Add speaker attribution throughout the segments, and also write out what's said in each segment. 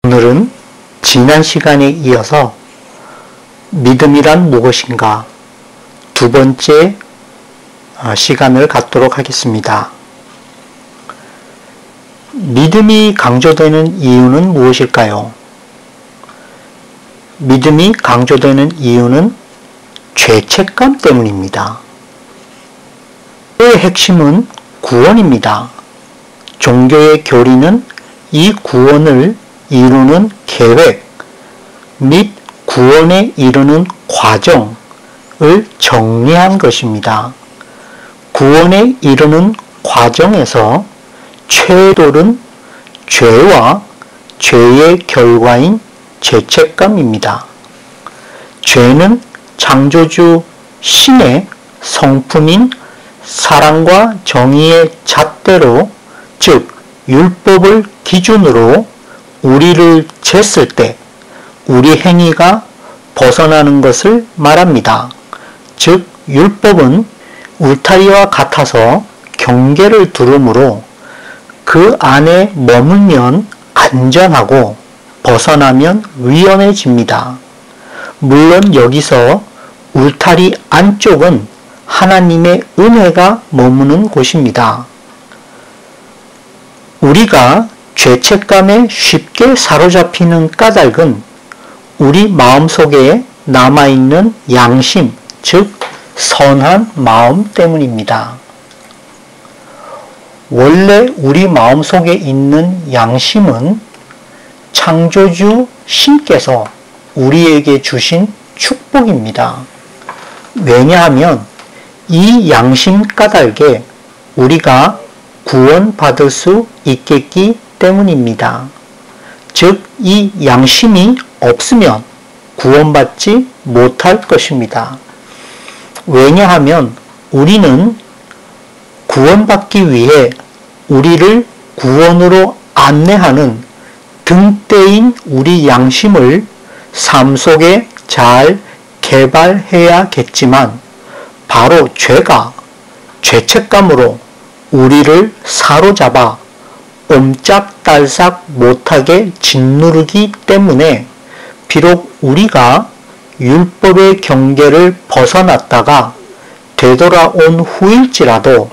Speaker 1: 오늘은 지난 시간에 이어서 믿음이란 무엇인가 두 번째 시간을 갖도록 하겠습니다. 믿음이 강조되는 이유는 무엇일까요? 믿음이 강조되는 이유는 죄책감 때문입니다. 의 핵심은 구원입니다. 종교의 교리는 이 구원을 이루는 계획 및 구원에 이르는 과정을 정리한 것입니다. 구원에 이르는 과정에서 최돌은 죄와 죄의 결과인 죄책감입니다. 죄는 창조주 신의 성품인 사랑과 정의의 잣대로, 즉 율법을 기준으로 우리를 쟀을 때 우리 행위가 벗어나는 것을 말합니다. 즉 율법은 울타리와 같아서 경계를 두르므로 그 안에 머물면 안전하고 벗어나면 위험해집니다. 물론 여기서 울타리 안쪽은 하나님의 은혜가 머무는 곳입니다. 우리가 죄책감에 쉽게 사로잡히는 까닭은 우리 마음속에 남아있는 양심, 즉 선한 마음 때문입니다. 원래 우리 마음속에 있는 양심은 창조주 신께서 우리에게 주신 축복입니다. 왜냐하면 이 양심 까닭에 우리가 구원받을 수 있겠기 때문입니다. 즉, 이 양심이 없으면 구원받지 못할 것입니다. 왜냐하면 우리는 구원받기 위해 우리를 구원으로 안내하는 등대인 우리 양심을 삶 속에 잘 개발해야겠지만 바로 죄가 죄책감으로 우리를 사로잡아 옴짝달싹 못하게 짓누르기 때문에 비록 우리가 율법의 경계를 벗어났다가 되돌아온 후일지라도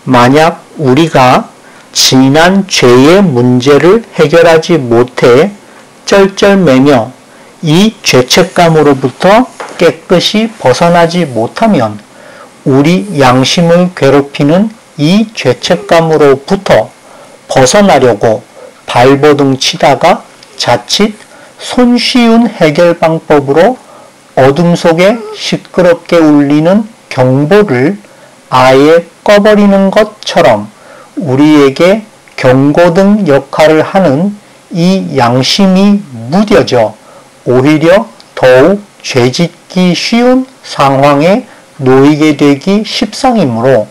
Speaker 1: 만약 우리가 지난 죄의 문제를 해결하지 못해 쩔쩔매며 이 죄책감으로부터 깨끗이 벗어나지 못하면 우리 양심을 괴롭히는 이 죄책감으로부터 벗어나려고 발버둥 치다가 자칫 손쉬운 해결 방법으로 어둠 속에 시끄럽게 울리는 경보를 아예 꺼버리는 것처럼 우리에게 경고등 역할을 하는 이 양심이 무뎌져 오히려 더욱 죄짓기 쉬운 상황에 놓이게 되기 십상이므로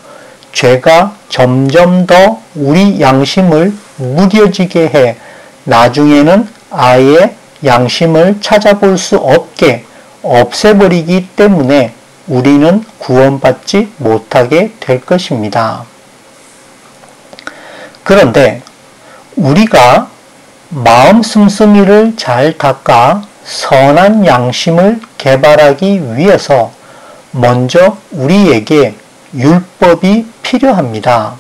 Speaker 1: 죄가 점점 더 우리 양심을 무뎌지게 해 나중에는 아예 양심을 찾아볼 수 없게 없애버리기 때문에 우리는 구원받지 못하게 될 것입니다. 그런데 우리가 마음 씀씀이를 잘 닦아 선한 양심을 개발하기 위해서 먼저 우리에게 율법이 필요합니다.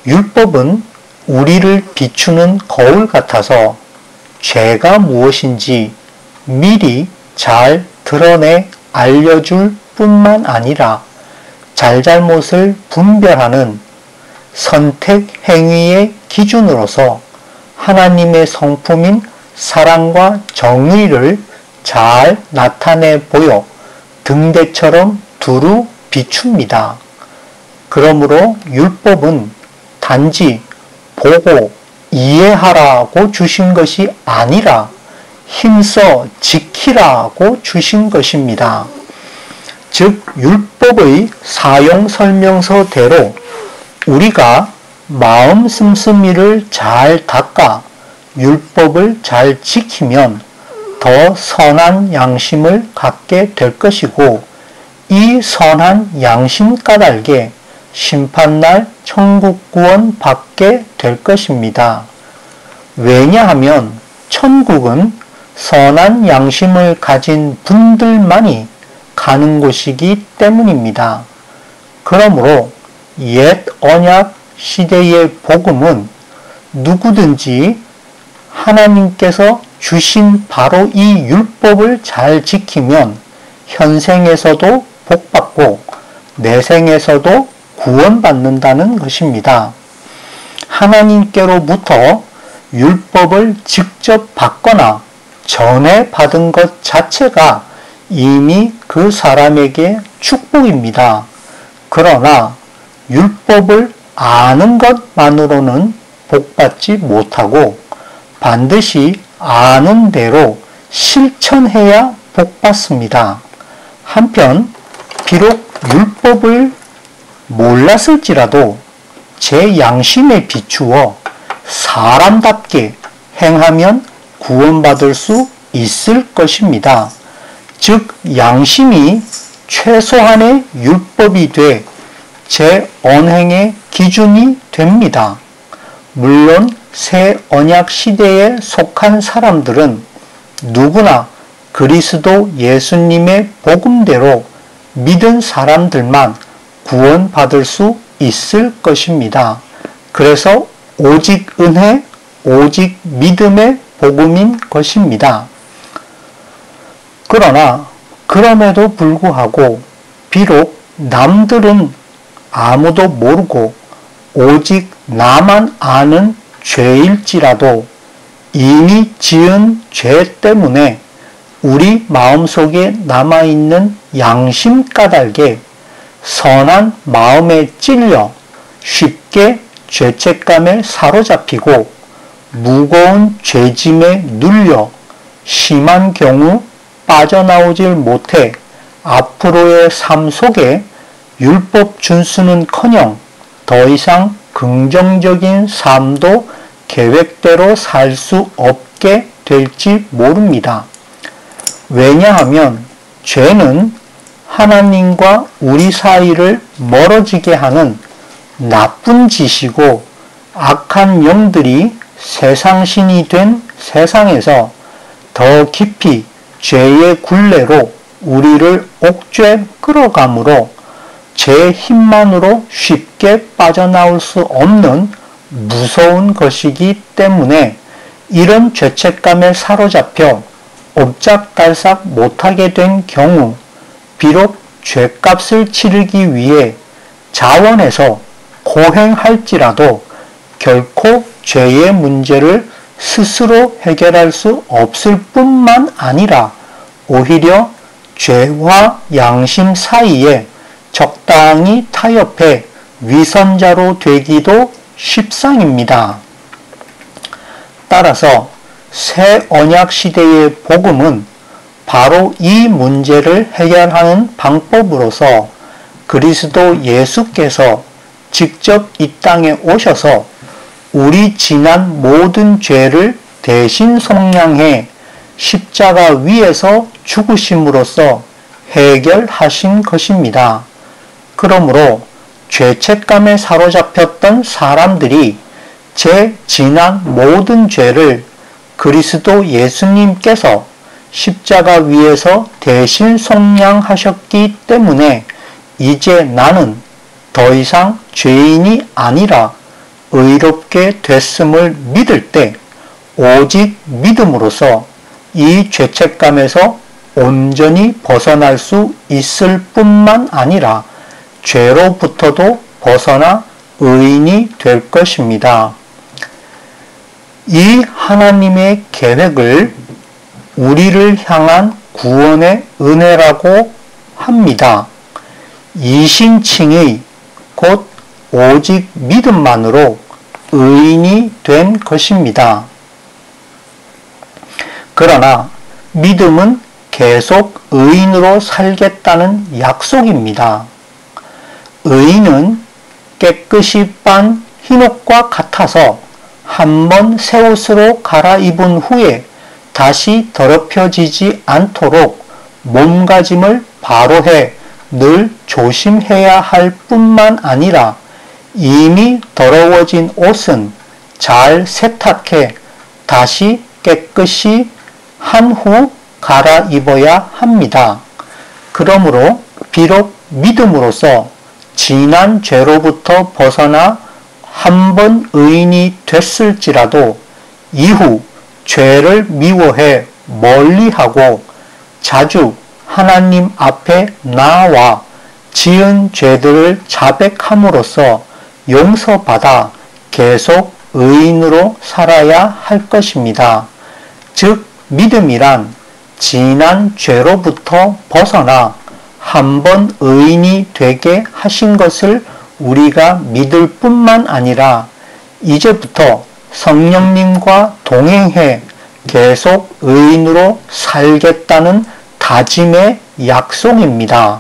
Speaker 1: 율법은 우리를 비추는 거울 같아서 죄가 무엇인지 미리 잘 드러내 알려줄 뿐만 아니라 잘잘못을 분별하는 선택 행위의 기준으로서 하나님의 성품인 사랑과 정의를 잘 나타내 보여 등대처럼 두루 비춥니다. 그러므로 율법은 단지 보고 이해하라고 주신 것이 아니라 힘써 지키라고 주신 것입니다. 즉 율법의 사용 설명서대로 우리가 마음 씀씀이를 잘 닦아 율법을 잘 지키면 더 선한 양심을 갖게 될 것이고 이 선한 양심 까닭에 심판날 천국 구원 받게 될 것입니다. 왜냐하면 천국은 선한 양심을 가진 분들만이 가는 곳이기 때문입니다. 그러므로 옛 언약 시대의 복음은 누구든지 하나님께서 주신 바로 이 율법을 잘 지키면 현생에서도 복받고 내생에서도 구원받는다는 것입니다. 하나님께로부터 율법을 직접 받거나 전에 받은 것 자체가 이미 그 사람에게 축복입니다. 그러나 율법을 아는 것만으로는 복받지 못하고 반드시 아는 대로 실천해야 복받습니다. 한편 비록 율법을 몰랐을지라도 제 양심에 비추어 사람답게 행하면 구원받을 수 있을 것입니다. 즉 양심이 최소한의 율법이 돼 제 언행의 기준이 됩니다. 물론 새 언약 시대에 속한 사람들은 누구나 그리스도 예수님의 복음대로 믿은 사람들만 구원받을 수 있을 것입니다. 그래서 오직 은혜, 오직 믿음의 복음인 것입니다. 그러나 그럼에도 불구하고 비록 남들은 아무도 모르고 오직 나만 아는 죄일지라도 이미 지은 죄 때문에 우리 마음속에 남아있는 양심 까닭에 선한 마음에 찔려 쉽게 죄책감에 사로잡히고 무거운 죄짐에 눌려 심한 경우 빠져나오질 못해 앞으로의 삶 속에 율법 준수는커녕 더 이상 긍정적인 삶도 계획대로 살 수 없게 될지 모릅니다. 왜냐하면 죄는 하나님과 우리 사이를 멀어지게 하는 나쁜 짓이고 악한 영들이 세상신이 된 세상에서 더 깊이 죄의 굴레로 우리를 옥죄 끌어가므로 제 힘만으로 쉽게 빠져나올 수 없는 무서운 것이기 때문에 이런 죄책감에 사로잡혀 옴짝달싹 못하게 된 경우 비록 죄값을 치르기 위해 자원해서 고행할지라도 결코 죄의 문제를 스스로 해결할 수 없을 뿐만 아니라 오히려 죄와 양심 사이에 적당히 타협해 위선자로 되기도 십상입니다. 따라서 새 언약 시대의 복음은 바로 이 문제를 해결하는 방법으로서 그리스도 예수께서 직접 이 땅에 오셔서 우리 지난 모든 죄를 대신 속량해 십자가 위에서 죽으심으로써 해결하신 것입니다. 그러므로 죄책감에 사로잡혔던 사람들이 제 지난 모든 죄를 그리스도 예수님께서 십자가 위에서 대신 속량하셨기 때문에 이제 나는 더 이상 죄인이 아니라 의롭게 됐음을 믿을 때 오직 믿음으로써 이 죄책감에서 온전히 벗어날 수 있을 뿐만 아니라 죄로부터도 벗어나 의인이 될 것입니다. 이 하나님의 계획을 우리를 향한 구원의 은혜라고 합니다. 이신칭의 곧 오직 믿음만으로 의인이 된 것입니다. 그러나 믿음은 계속 의인으로 살겠다는 약속입니다. 의인은 깨끗이 빤 흰옷과 같아서 한번 새 옷으로 갈아입은 후에 다시 더럽혀지지 않도록 몸가짐을 바로 해 늘 조심해야 할 뿐만 아니라 이미 더러워진 옷은 잘 세탁해 다시 깨끗이 한 후 갈아입어야 합니다. 그러므로 비록 믿음으로써 지난 죄로부터 벗어나 한 번 의인이 됐을지라도 이후 죄를 미워해 멀리하고 자주 하나님 앞에 나와 지은 죄들을 자백함으로써 용서받아 계속 의인으로 살아야 할 것입니다. 즉 믿음이란 지난 죄로부터 벗어나 한 번 의인이 되게 하신 것을 우리가 믿을 뿐만 아니라 이제부터 성령님과 동행해 계속 의인으로 살겠다는 다짐의 약속입니다.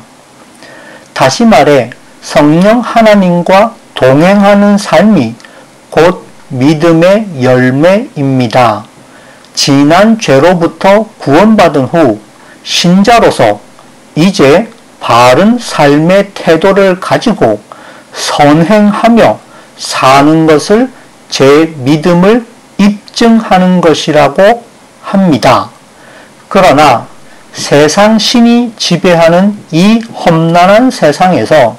Speaker 1: 다시 말해 성령 하나님과 동행하는 삶이 곧 믿음의 열매입니다. 지난 죄로부터 구원받은 후 신자로서 이제 바른 삶의 태도를 가지고 선행하며 사는 것을 제 믿음을 입증하는 것이라고 합니다. 그러나 세상 신이 지배하는 이 험난한 세상에서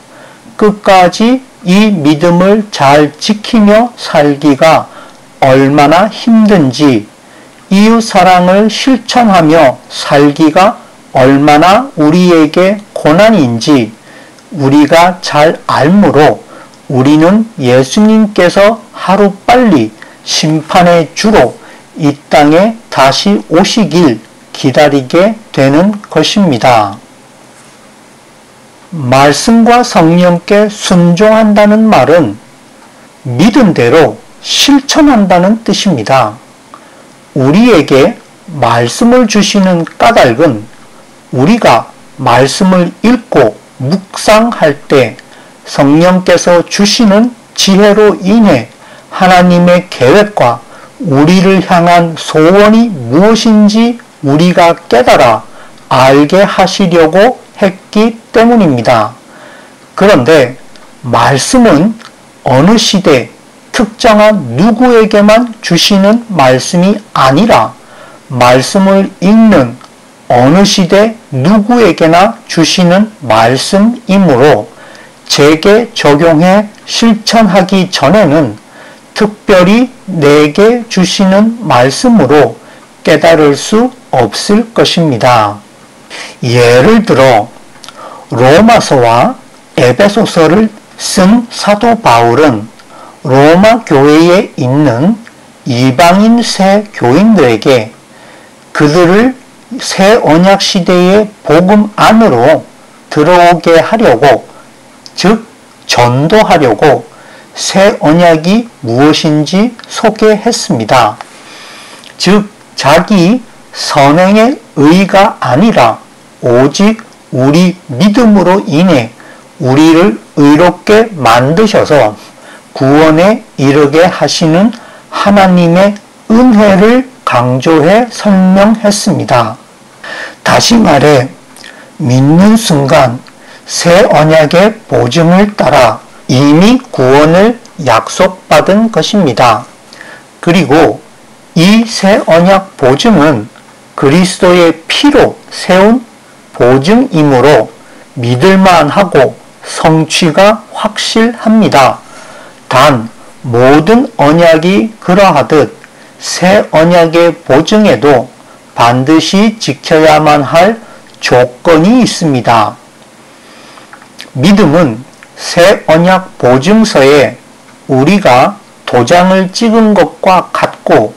Speaker 1: 끝까지 이 믿음을 잘 지키며 살기가 얼마나 힘든지, 이웃 사랑을 실천하며 살기가 얼마나 우리에게 고난인지 우리가 잘 알므로 우리는 예수님께서 하루빨리 심판의 주로 이 땅에 다시 오시길 기다리게 되는 것입니다. 말씀과 성령께 순종한다는 말은 믿은 대로 실천한다는 뜻입니다. 우리에게 말씀을 주시는 까닭은 우리가 말씀을 읽고 묵상할 때 성령께서 주시는 지혜로 인해 하나님의 계획과 우리를 향한 소원이 무엇인지 우리가 깨달아 알게 하시려고 했기 때문입니다. 그런데 말씀은 어느 시대 특정한 누구에게만 주시는 말씀이 아니라 말씀을 읽는 어느 시대 누구에게나 주시는 말씀이므로 제게 적용해 실천하기 전에는 특별히 내게 주시는 말씀으로 깨달을 수 없을 것입니다. 예를 들어 로마서와 에베소서를 쓴 사도 바울은 로마 교회에 있는 이방인 새 교인들에게 그들을 새 언약 시대의 복음 안으로 들어오게 하려고, 즉 전도하려고 새 언약이 무엇인지 소개했습니다. 즉 자기 선행의 의가 아니라 오직 우리 믿음으로 인해 우리를 의롭게 만드셔서 구원에 이르게 하시는 하나님의 은혜를 강조해 설명했습니다. 다시 말해 믿는 순간 새 언약의 보증을 따라 이미 구원을 약속받은 것입니다. 그리고 이 새 언약 보증은 그리스도의 피로 세운 보증이므로 믿을만하고 성취가 확실합니다. 단 모든 언약이 그러하듯 새 언약의 보증에도 반드시 지켜야만 할 조건이 있습니다. 믿음은 새 언약 보증서에 우리가 도장을 찍은 것과 같고,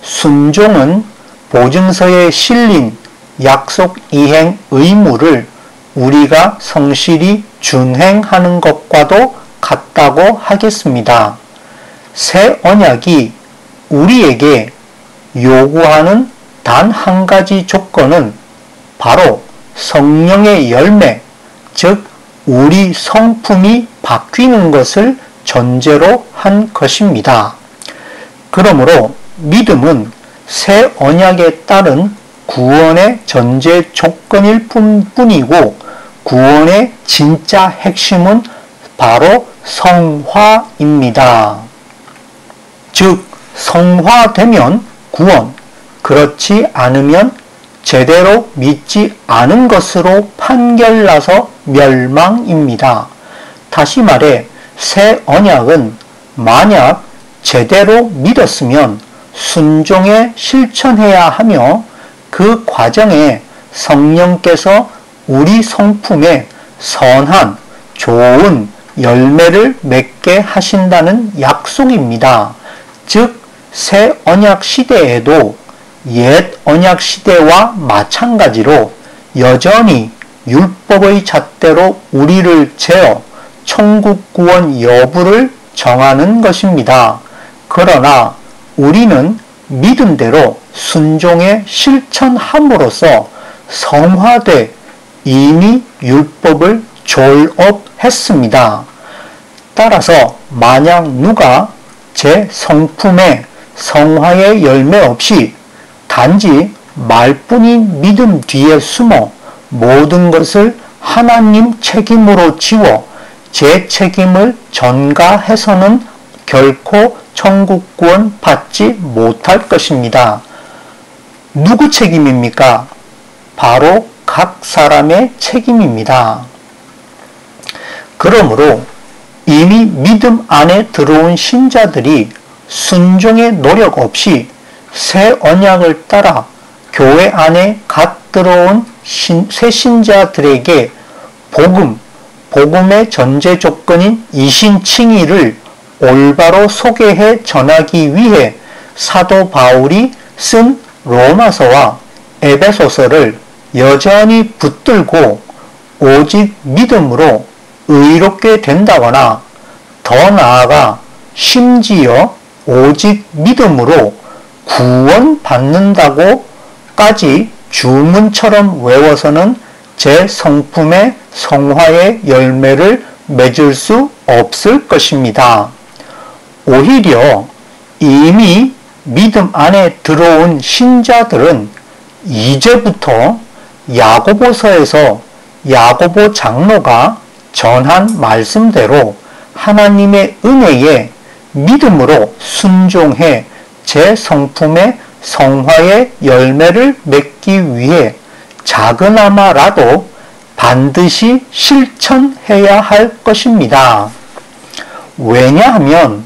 Speaker 1: 순종은 보증서에 실린 약속 이행 의무를 우리가 성실히 준행하는 것과도 같다고 하겠습니다. 새 언약이 우리에게 요구하는 단 한 가지 조건은 바로 성령의 열매, 즉 우리 성품이 바뀌는 것을 전제로 한 것입니다. 그러므로 믿음은 새 언약에 따른 구원의 전제 조건일 뿐이고, 구원의 진짜 핵심은 바로 성화입니다. 즉 성화되면 구원, 그렇지 않으면 제대로 믿지 않은 것으로 판결나서 멸망입니다. 다시 말해 새 언약은 만약 제대로 믿었으면 순종에 실천해야 하며 그 과정에 성령께서 우리 성품에 선한 좋은 열매를 맺게 하신다는 약속입니다. 즉 새 언약 시대에도 옛 언약 시대와 마찬가지로 여전히 율법의 잣대로 우리를 재어 천국 구원 여부를 정하는 것입니다. 그러나 우리는 믿음대로 순종에 실천함으로써 성화돼 이미 율법을 졸업했습니다. 따라서 만약 누가 제 성품에 성화의 열매 없이 단지 말뿐인 믿음 뒤에 숨어 모든 것을 하나님 책임으로 지워 제 책임을 전가해서는 결코 천국 구원 받지 못할 것입니다. 누구 책임입니까? 바로 각 사람의 책임입니다. 그러므로 이미 믿음 안에 들어온 신자들이 순종의 노력 없이 새 언약을 따라 교회 안에 갓 들어온 새 신자들에게 복음의 전제 조건인 이신칭의를 올바로 소개해 전하기 위해 사도 바울이 쓴 로마서와 에베소서를 여전히 붙들고 오직 믿음으로 의롭게 된다거나 더 나아가 심지어 오직 믿음으로 구원받는다고까지 주문처럼 외워서는 제 성품의 성화의 열매를 맺을 수 없을 것입니다. 오히려 이미 믿음 안에 들어온 신자들은 이제부터 야고보서에서 야고보 장로가 전한 말씀대로 하나님의 은혜에 믿음으로 순종해 제 성품의 성화의 열매를 맺기 위해 작으나마라도 반드시 실천해야 할 것입니다. 왜냐하면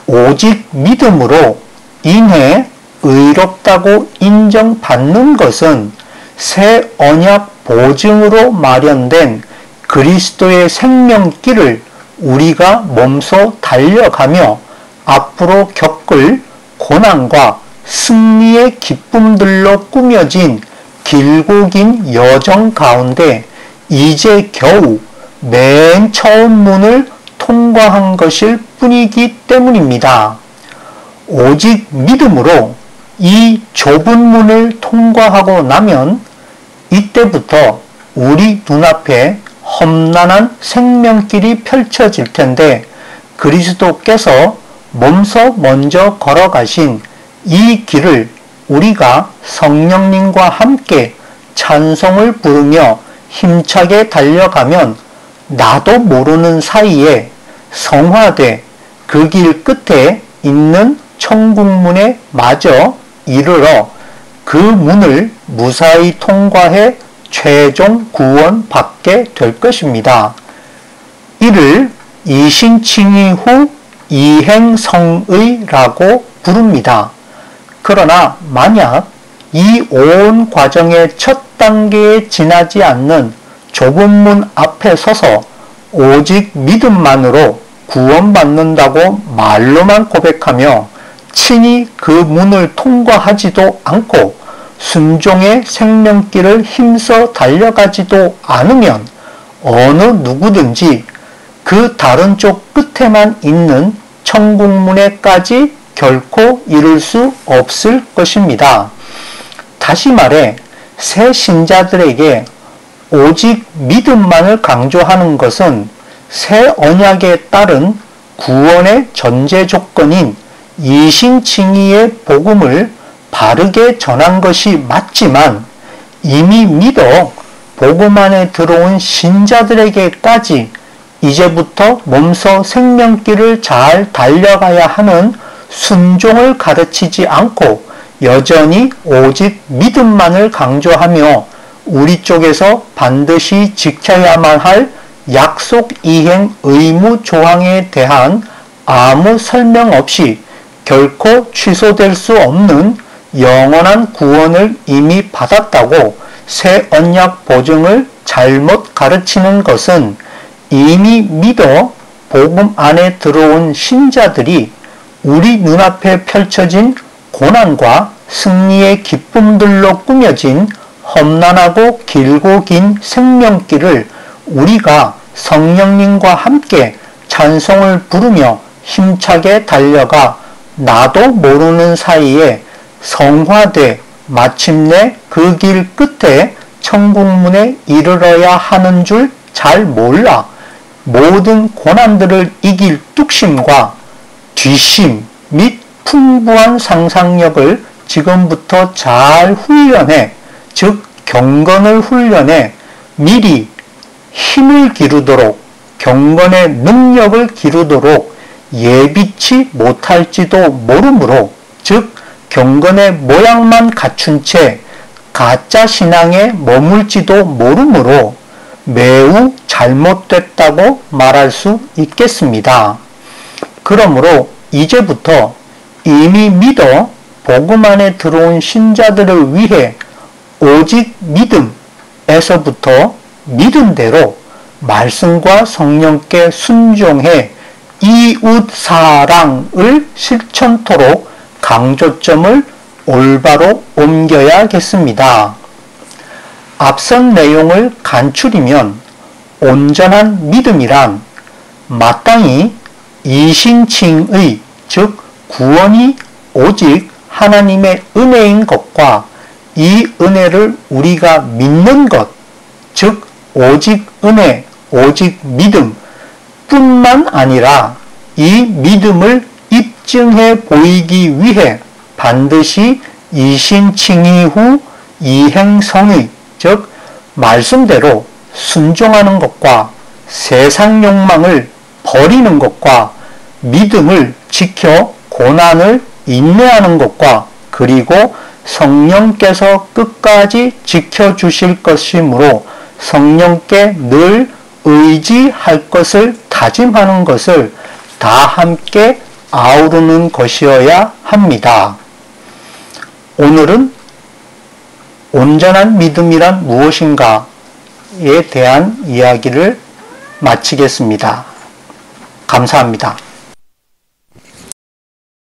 Speaker 1: 오직 믿음으로 인해 의롭다고 인정받는 것은 새 언약 보증으로 마련된 그리스도의 생명길을 우리가 몸소 달려가며 앞으로 겪을 고난과 승리의 기쁨들로 꾸며진 길고 긴 여정 가운데 이제 겨우 맨 처음 문을 통과한 것일 뿐이기 때문입니다. 오직 믿음으로 이 좁은 문을 통과하고 나면 이때부터 우리 눈앞에 험난한 생명길이 펼쳐질 텐데 그리스도께서 몸소 먼저 걸어가신 이 길을 우리가 성령님과 함께 찬송을 부르며 힘차게 달려가면 나도 모르는 사이에 성화돼 그 길 끝에 있는 천국문에 마저 이르러 그 문을 무사히 통과해 최종 구원받게 될 것입니다. 이를 이신칭의 후 이행성의라고 부릅니다. 그러나 만약 이 온 과정의 첫 단계에 지나지 않는 좁은 문 앞에 서서 오직 믿음만으로 구원받는다고 말로만 고백하며 친히 그 문을 통과하지도 않고 순종의 생명길을 힘써 달려가지도 않으면 어느 누구든지 그 다른 쪽 끝에만 있는 천국문에까지 결코 이룰 수 없을 것입니다. 다시 말해 새 신자들에게 오직 믿음만을 강조하는 것은 새 언약에 따른 구원의 전제 조건인 이신칭의의 복음을 바르게 전한 것이 맞지만 이미 믿어 복음 안에 들어온 신자들에게까지 이제부터 몸소 생명길을 잘 달려가야 하는 순종을 가르치지 않고 여전히 오직 믿음만을 강조하며 우리 쪽에서 반드시 지켜야만 할 약속 이행 의무 조항에 대한 아무 설명 없이 결코 취소될 수 없는 영원한 구원을 이미 받았다고 새 언약 보증을 잘못 가르치는 것은 이미 믿어 복음 안에 들어온 신자들이 우리 눈앞에 펼쳐진 고난과 승리의 기쁨들로 꾸며진 험난하고 길고 긴 생명길을 우리가 성령님과 함께 찬송을 부르며 힘차게 달려가 나도 모르는 사이에 성화돼 마침내 그 길 끝에 천국문에 이르러야 하는 줄 잘 몰라 모든 고난들을 이길 뚝심과 뒤심 및 풍부한 상상력을 지금부터 잘 훈련해, 즉 경건을 훈련해 미리 힘을 기르도록, 경건의 능력을 기르도록 예비치 못할지도 모르므로, 즉 경건의 모양만 갖춘 채 가짜 신앙에 머물지도 모르므로 매우 잘못됐다고 말할 수 있겠습니다. 그러므로 이제부터 이미 믿어 복음 안에 들어온 신자들을 위해 오직 믿음에서부터 믿음대로 말씀과 성령께 순종해 이웃 사랑을 실천토록 강조점을 올바로 옮겨야겠습니다. 앞선 내용을 간추리면 온전한 믿음이란 마땅히 이신칭의, 즉 구원이 오직 하나님의 은혜인 것과 이 은혜를 우리가 믿는 것, 즉 오직 은혜, 오직 믿음 뿐만 아니라 이 믿음을 입증해 보이기 위해 반드시 이신칭의 후 이행성의, 즉 말씀대로 순종하는 것과 세상 욕망을 버리는 것과 믿음을 지켜 고난을 인내하는 것과 그리고 성령께서 끝까지 지켜주실 것이므로 성령께 늘 의지할 것을 다짐하는 것을 다 함께 아우르는 것이어야 합니다. 오늘은 온전한 믿음이란 무엇인가에 대한 이야기를 마치겠습니다. 감사합니다.